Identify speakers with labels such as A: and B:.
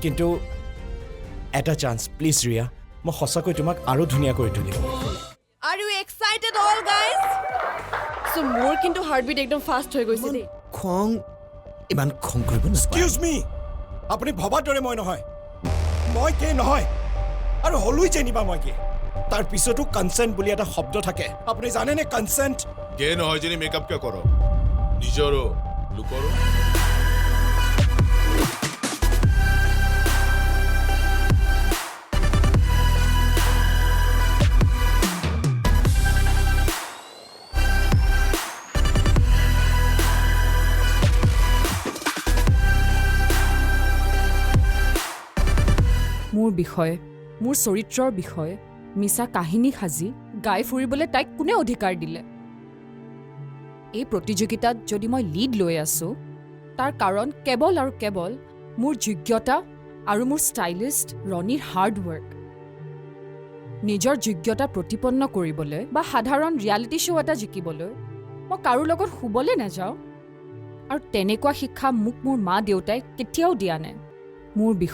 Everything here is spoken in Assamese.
A: কিন্তু এটা চান্স প্লিজ ৰিয়া মই সঁচাকৈ তোমাক আৰু ধুনীয়া কৰি তুলিম
B: Are you excited all guys? So মোৰ কিন্তু হাৰ্টবিট একদম ফাষ্ট হৈ গৈছে দেই
C: খং ইমান খং কৰিব নাপায়
A: এক্সকিউজ মি আপুনি ভবাৰ দৰে মই নহয় মই কে নহয় আৰু হলুই জানিবা মই কে তাৰ পিছতো কনসেন্ট বুলি এটা শব্দ থাকে আপুনি জানেনে কনসেন্ট
D: কে নহয় যদি মেকআপ কে করো নিজরও লুকরো
E: মোৰ বিষয়ে মোৰ চৰিত্ৰৰ বিষয়ে মিছা কাহিনী সাজি গাই ফুৰিবলৈ তাইক কোনে অধিকাৰ দিলে এই প্ৰতিযোগিতাত যদি মই লিড লৈ আছো তাৰ কাৰণ কেৱল আৰু কেৱল মোৰ যোগ্যতা আৰু মোৰ ষ্টাইলিষ্ট ৰণীৰ হাৰ্ড ৱৰ্ক নিজৰ যোগ্যতা প্ৰতিপন্ন কৰিবলৈ বা সাধাৰণ ৰিয়েলিটি শ্ব' এটা জিকিবলৈ মই কাৰো লগত শুবলৈ নাযাওঁ আৰু তেনেকুৱা শিক্ষা মোক মোৰ মা দেউতাই কেতিয়াও দিয়া নাই মোৰ বিষয়ে